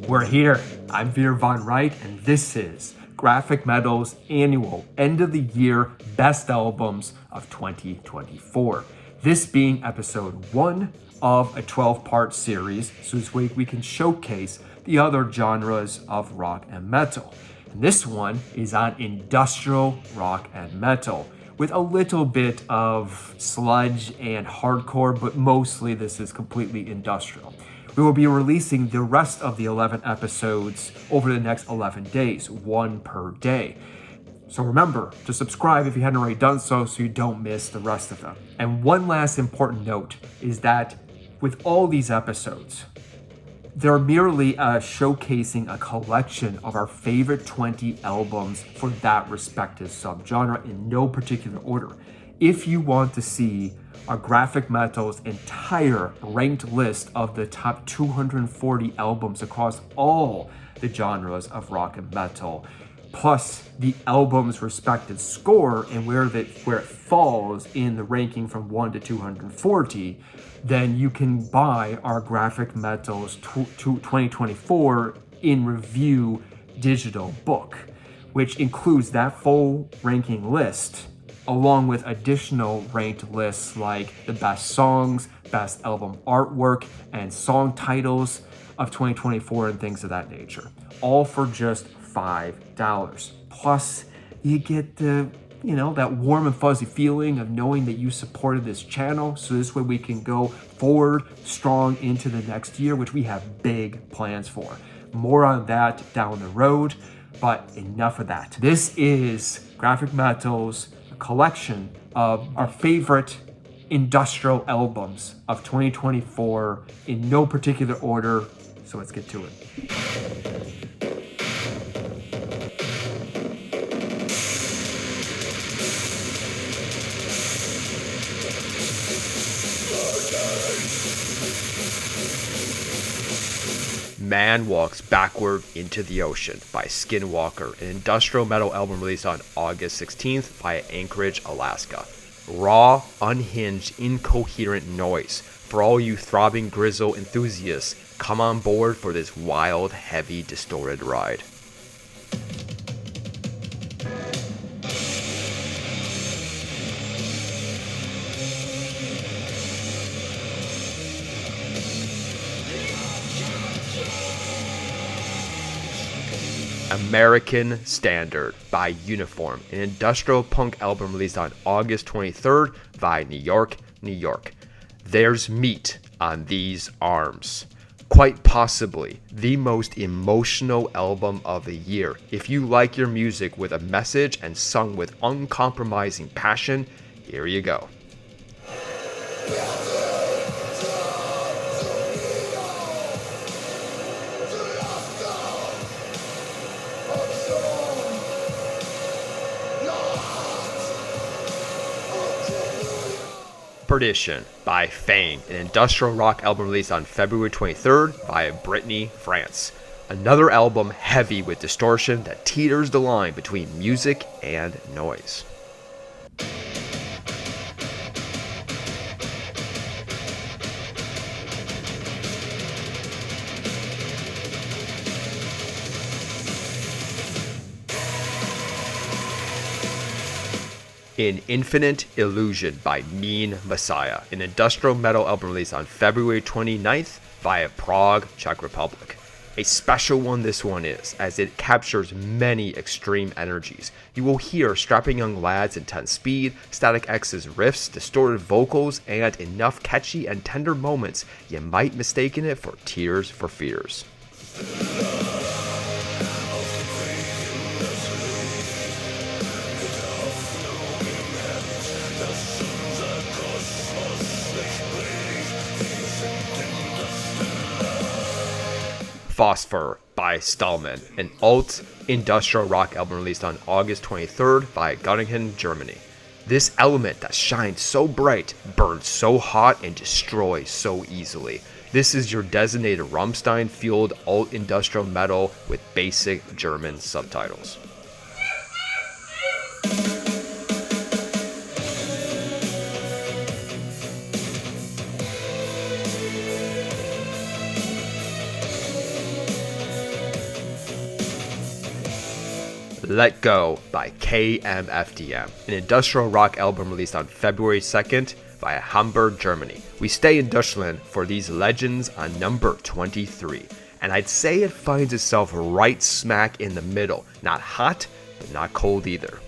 We're here. I'm Veer Von Wright, and this is Grafikmetal's annual end of the year best albums of 2024. This being episode 1 of a 12-part series, so this way we can showcase the other genres of rock and metal. And this one is on industrial rock and metal, with a little bit of sludge and hardcore, but mostly this is completely industrial. We will be releasing the rest of the 11 episodes over the next 11 days, one per day. So remember to subscribe if you hadn't already done so you don't miss the rest of them. And one last important note is that with all these episodes, they're merely showcasing a collection of our favorite 20 albums for that respective subgenre in no particular order. If you want to see Grafikmetal's entire ranked list of the top 240 albums across all the genres of rock and metal, plus the album's respective score and where it falls in the ranking from 1 to 240, then you can buy our Grafikmetal's 2024 in review digital book, which includes that full ranking list, along with additional ranked lists like the best songs, best album artwork, and song titles of 2024 and things of that nature. All for just $5. Plus, you get that warm and fuzzy feeling of knowing that you supported this channel. So this way we can go forward strong into the next year, which we have big plans for. More on that down the road, but enough of that. This is Grafikmetal's collection of our favorite industrial albums of 2024 in no particular order. So let's get to it. Man Walks Backward into the Ocean by Skinwalker, an industrial metal album released on August 16th via Anchorage, Alaska. Raw, unhinged, incoherent noise. For all you throbbing grizzle enthusiasts, come on board for this wild, heavy, distorted ride. American Standard by Uniform, an industrial punk album released on August 23rd via New York, New York. There's meat on these arms. Quite possibly the most emotional album of the year. If you like your music with a message and sung with uncompromising passion, here you go. Perdition by Fange, an industrial rock album released on February 23rd via Brittany, France. Another album heavy with distortion that teeters the line between music and noise. In Infinite Illusion by Mean Messiah, an industrial metal album released on February 29th via Prague, Czech Republic. A special one this one is, as it captures many extreme energies. You will hear Strapping Young Lad's intense speed, Static X's riffs, distorted vocals, and enough catchy and tender moments you might mistaken it for Tears for Fears. Phosphor by Stahlmann, an alt industrial rock album released on August 23rd by Göttingen, Germany. This element that shines so bright, burns so hot, and destroys so easily. This is your designated Rammstein-fueled alt industrial metal with basic German subtitles. Let Go by KMFDM, an industrial rock album released on February 2nd via Hamburg, Germany. We stay industrial for these legends on number 23, and I'd say it finds itself right smack in the middle, not hot, but not cold either.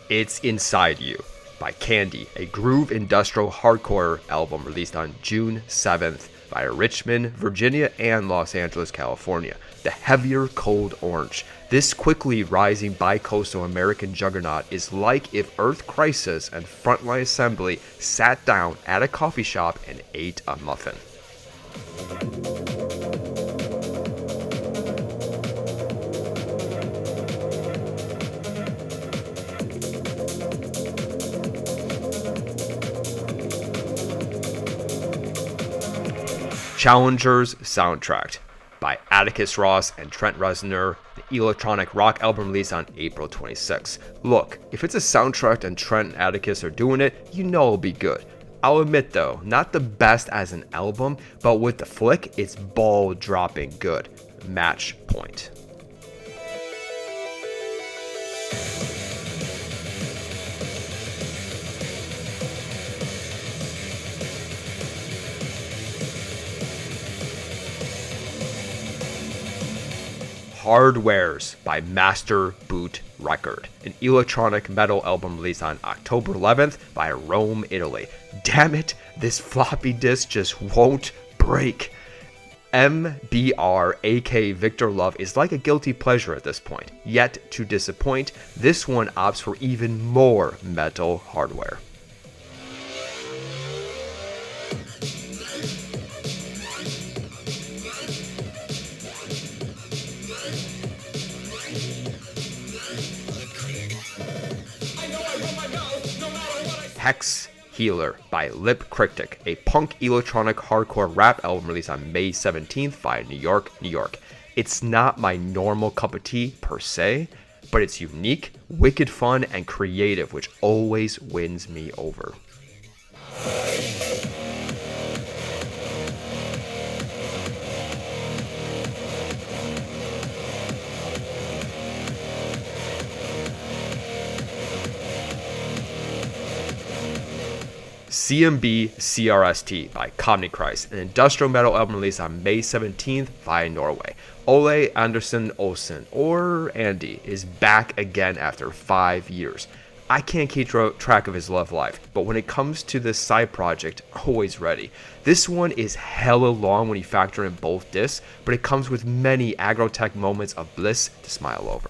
It's Inside You by Candy, a groove industrial hardcore album released on June 7th via Richmond, Virginia and Los Angeles, California. The heavier cold orange. This quickly rising bi-coastal American juggernaut is like if Earth Crisis and Frontline Assembly sat down at a coffee shop and ate a muffin. Challenger's Soundtrack by Atticus Ross and Trent Reznor, the electronic rock album released on April 26. Look, if it's a soundtrack and Trent and Atticus are doing it, you know it'll be good. I'll admit though, not the best as an album, but with the flick, it's ball-dropping good. Match point. Hardwarez by Master Boot Record, an electronic metal album released on October 11th by Rome, Italy. Damn it, this floppy disk just won't break. MBR, aka Victor Love, is like a guilty pleasure at this point. Yet to disappoint, this one opts for even more metal hardware. Hex Dealer by Critic, a punk electronic hardcore rap album released on May 17th via New York, New York. It's not my normal cup of tea per se, but it's unique, wicked fun, and creative, which always wins me over. CMBCRST by Combichrist, an industrial metal album released on May 17th via Norway. Ole Anderson Olsen, or Andy, is back again after 5 years. I can't keep track of his love life, but when it comes to this side project, always ready. This one is hella long when you factor in both discs, but it comes with many agrotech moments of bliss to smile over.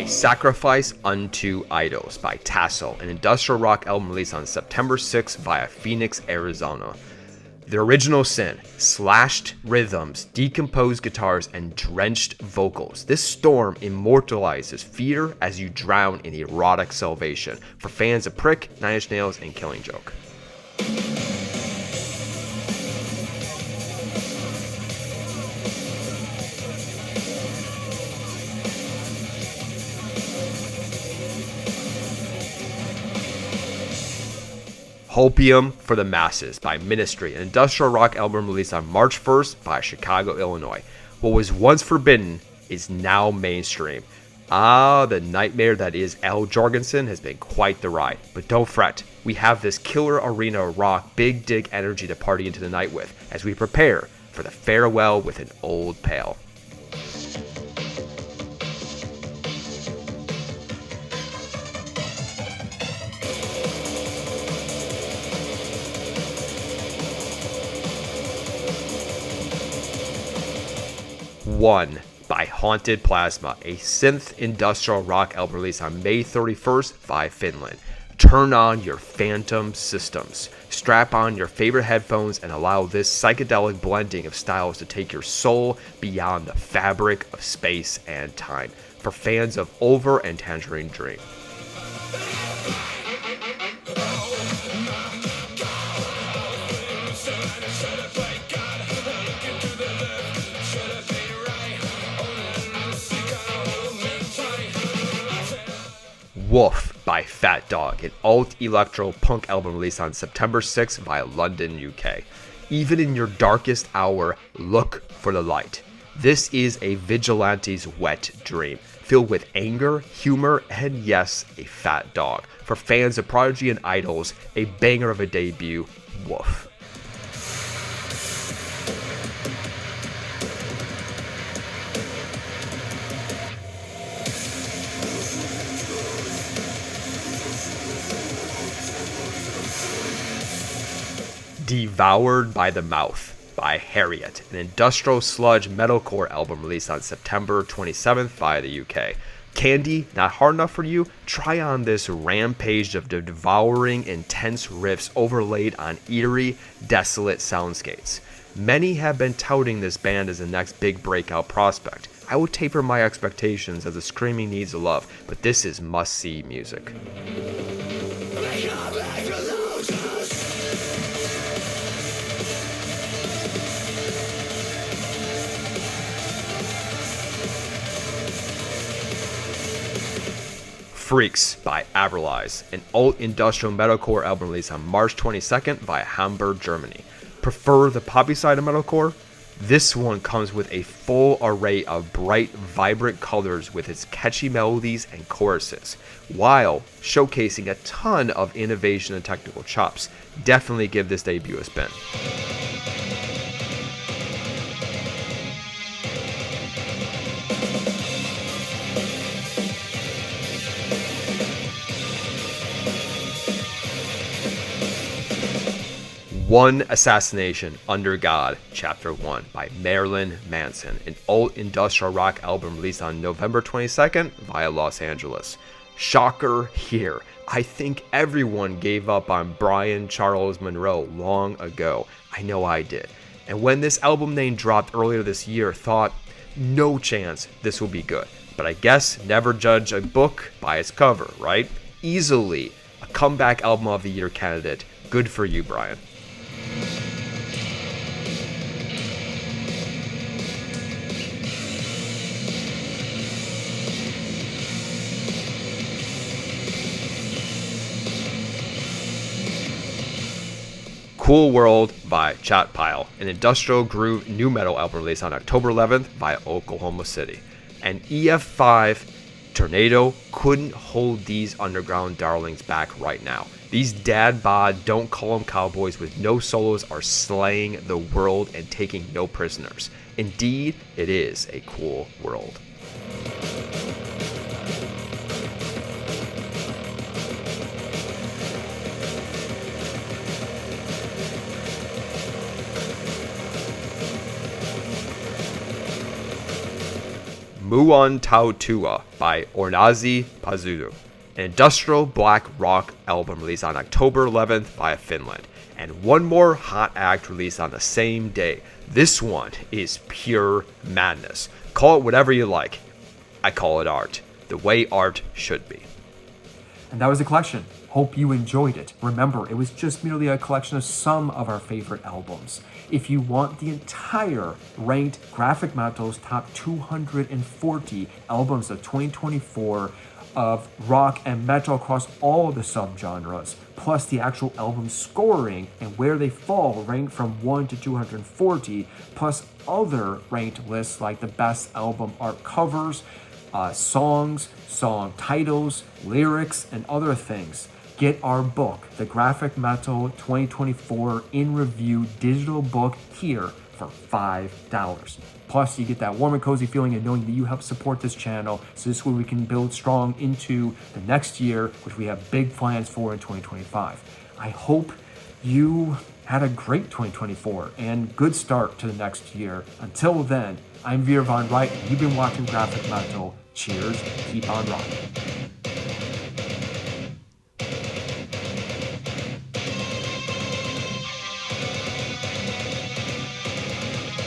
Sacrifice Unto Idols by Tassel, an industrial rock album released on September 6th via Phoenix, Arizona. The original sin, slashed rhythms, decomposed guitars, and drenched vocals. This storm immortalizes fear as you drown in erotic salvation for fans of Prick, Nine Inch Nails, and Killing Joke. Hopium for the Masses by Ministry, an industrial rock album released on March 1st by Chicago, Illinois. What was once forbidden is now mainstream. The nightmare that is Al Jorgensen has been quite the ride. But don't fret, we have this killer arena rock big dig energy to party into the night with as we prepare for the farewell with an old pal. One by Haunted Plasma, a synth industrial rock album released on May 31st by Finland. Turn on your phantom systems, strap on your favorite headphones, and allow this psychedelic blending of styles to take your soul beyond the fabric of space and time. For fans of Over and Tangerine Dream. Wolf by Fat Dog, an alt-electro punk album released on September 6th via London, UK. Even in your darkest hour, look for the light. This is a vigilante's wet dream, filled with anger, humor, and yes, a fat dog. For fans of Prodigy and Idols, a banger of a debut, Wolf. Devoured by the Mouth by Harriet, an industrial sludge metalcore album released on September 27th via the UK. Candy, not hard enough for you? Try on this rampage of devouring, intense riffs overlaid on eerie, desolate soundscapes. Many have been touting this band as the next big breakout prospect. I would taper my expectations as the screaming needs love, but this is must-see music. Freaks by Averlize, an alt-industrial metalcore album released on March 22nd via Hamburg, Germany. Prefer the poppy side of metalcore? This one comes with a full array of bright, vibrant colors with its catchy melodies and choruses, while showcasing a ton of innovation and technical chops. Definitely give this debut a spin. One Assassination Under God, Chapter 1 by Marilyn Manson, an alt-industrial rock album released on November 22nd via Los Angeles. Shocker here. I think everyone gave up on Brian Charles Monroe long ago. I know I did. And when this album name dropped earlier this year, thought, no chance this will be good. But I guess never judge a book by its cover, right? Easily a comeback album of the year candidate. Good for you, Brian. Cool World by Chat Pile, an industrial groove new metal album released on October 11th via Oklahoma City. And EF5 Tornado couldn't hold these underground darlings back right now. These dad bod, don't call them cowboys with no solos are slaying the world and taking no prisoners. Indeed, it is a cool world. Muon Tau Tua by Ornazi Pazuzu, an industrial black rock album released on October 11th via Finland. And one more hot act released on the same day. This one is pure madness. Call it whatever you like. I call it art. The way art should be. And that was the collection. Hope you enjoyed it. Remember, it was just merely a collection of some of our favorite albums. If you want the entire ranked Grafikmetal's top 240 albums of 2024 of rock and metal across all the subgenres, plus the actual album scoring and where they fall ranked from 1 to 240, plus other ranked lists like the best album art covers, songs, song titles, lyrics, and other things. Get our book, the Grafikmetal 2024 in review digital book here for $5. Plus, you get that warm and cozy feeling of knowing that you help support this channel, so this way we can build strong into the next year, which we have big plans for in 2025. I hope you had a great 2024 and good start to the next year. Until then, I'm Veer Von Wright, and you've been watching Grafikmetal. Cheers, keep on rocking.